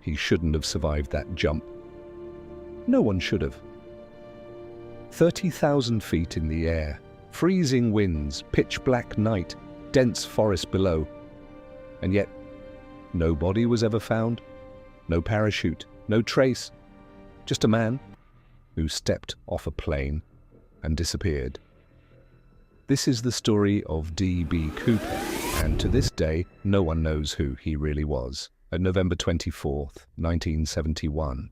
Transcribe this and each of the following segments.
He shouldn't have survived that jump. No one should have. 30,000 feet in the air, freezing winds, pitch black night, dense forest below. And yet, no body was ever found, no parachute, no trace, just a man who stepped off a plane and disappeared. This is the story of D.B. Cooper, and to this day, no one knows who he really was. On November 24th, 1971,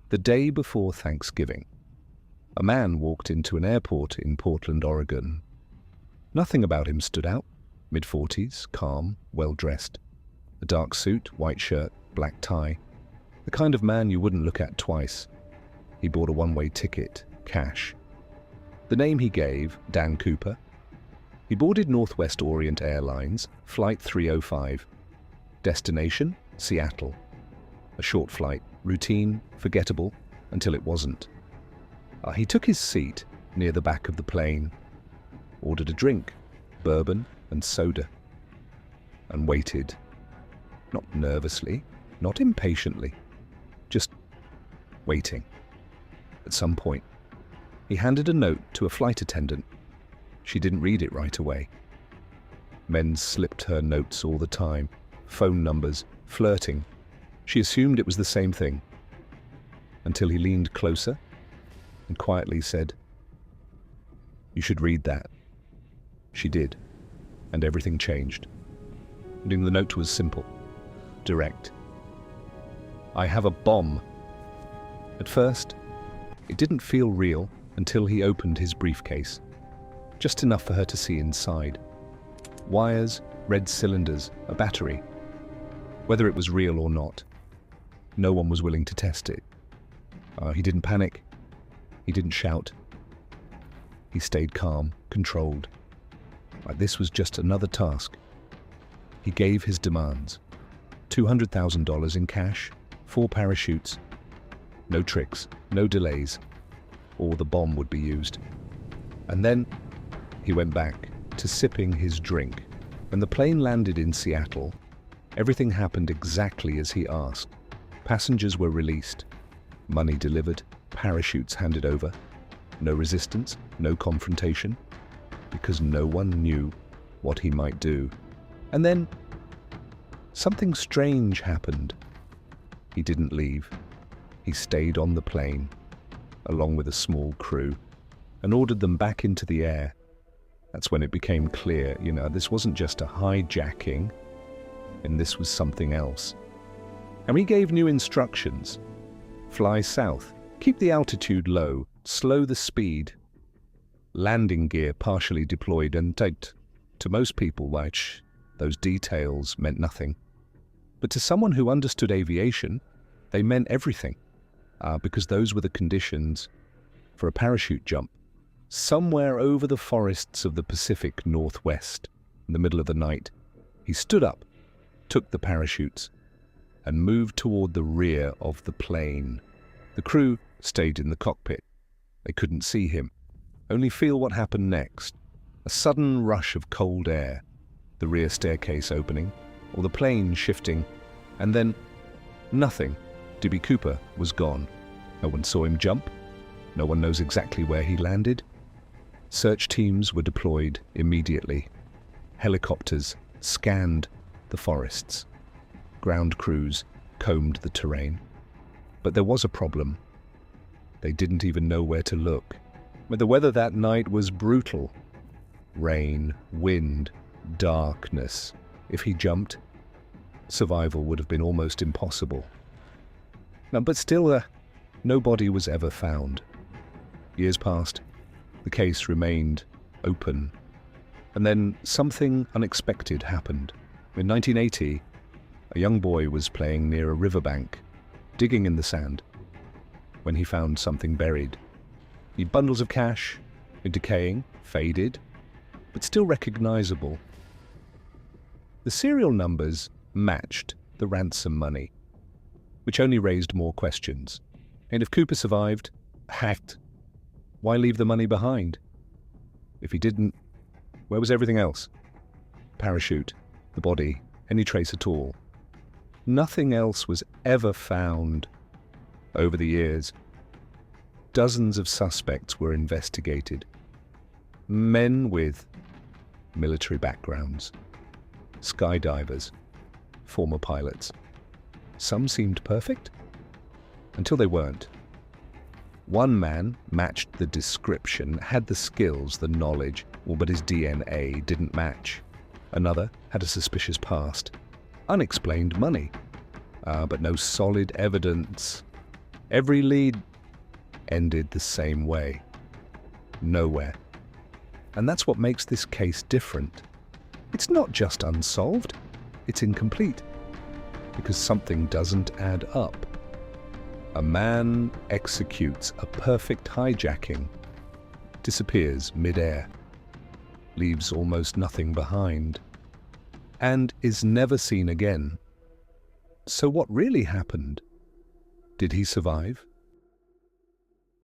the day before Thanksgiving, a man walked into an airport in Portland, Oregon. Nothing about him stood out. Mid-40s, calm, well-dressed. A dark suit, white shirt, black tie. The kind of man you wouldn't look at twice. He bought a one-way ticket, cash. The name he gave, Dan Cooper. He boarded Northwest Orient Airlines, Flight 305. Destination, Seattle. A short flight, routine, forgettable, until it wasn't. He took his seat near the back of the plane, ordered a drink, bourbon and soda, and waited. Not nervously, not impatiently, just waiting. At some point, he handed a note to a flight attendant. She didn't read it right away. Men slipped her notes all the time, phone numbers, flirting. She assumed it was the same thing, until he leaned closer and quietly said, "You should read that." She did, and everything changed. The note was simple, direct. "I have a bomb." At first, it didn't feel real until he opened his briefcase, just enough for her to see inside. Wires, red cylinders, a battery. Whether it was real or not, no one was willing to test it. He didn't panic. He didn't shout. He stayed calm, controlled. This was just another task. He gave his demands. $200,000 in cash, 4 parachutes, no tricks, no delays, or the bomb would be used. And then he went back to sipping his drink. When the plane landed in Seattle, everything happened exactly as he asked. Passengers were released, money delivered, parachutes handed over. No resistance, no confrontation, because no one knew what he might do. And then something strange happened. He didn't leave. He stayed on the plane, along with a small crew, and ordered them back into the air. That's when it became clear, this wasn't just a hijacking, and this was something else. And he gave new instructions. Fly south, keep the altitude low, slow the speed. Landing gear partially deployed, and to most people, those details meant nothing. But to someone who understood aviation, they meant everything, because those were the conditions for a parachute jump. Somewhere over the forests of the Pacific Northwest, in the middle of the night, he stood up, took the parachutes, and moved toward the rear of the plane. The crew stayed in the cockpit. They couldn't see him, only feel what happened next. A sudden rush of cold air, the rear staircase opening, or the plane shifting, and then nothing. D.B. Cooper was gone. No one saw him jump. No one knows exactly where he landed. Search teams were deployed immediately. Helicopters scanned the forests. Ground crews combed the terrain. But there was a problem. They didn't even know where to look. But the weather that night was brutal. Rain, wind, darkness. If he jumped, survival would have been almost impossible. But still, no body was ever found. Years passed. The case remained open. And then something unexpected happened. In 1980, a young boy was playing near a riverbank, digging in the sand, when he found something buried. Bundles of cash, decaying, faded, but still recognizable. The serial numbers matched the ransom money, which only raised more questions. And if Cooper survived, hacked, why leave the money behind? If he didn't, where was everything else? Parachute, the body, any trace at all? Nothing else was ever found. Over the years, dozens of suspects were investigated. Men with military backgrounds, skydivers, former pilots. Some seemed perfect, until they weren't. One man matched the description, had the skills, the knowledge, but his DNA didn't match. Another had a suspicious past. Unexplained money, but no solid evidence. Every lead ended the same way. Nowhere. And that's what makes this case different. It's not just unsolved, it's incomplete. Because something doesn't add up. A man executes a perfect hijacking, disappears mid-air, leaves almost nothing behind, and is never seen again. So what really happened? Did he survive?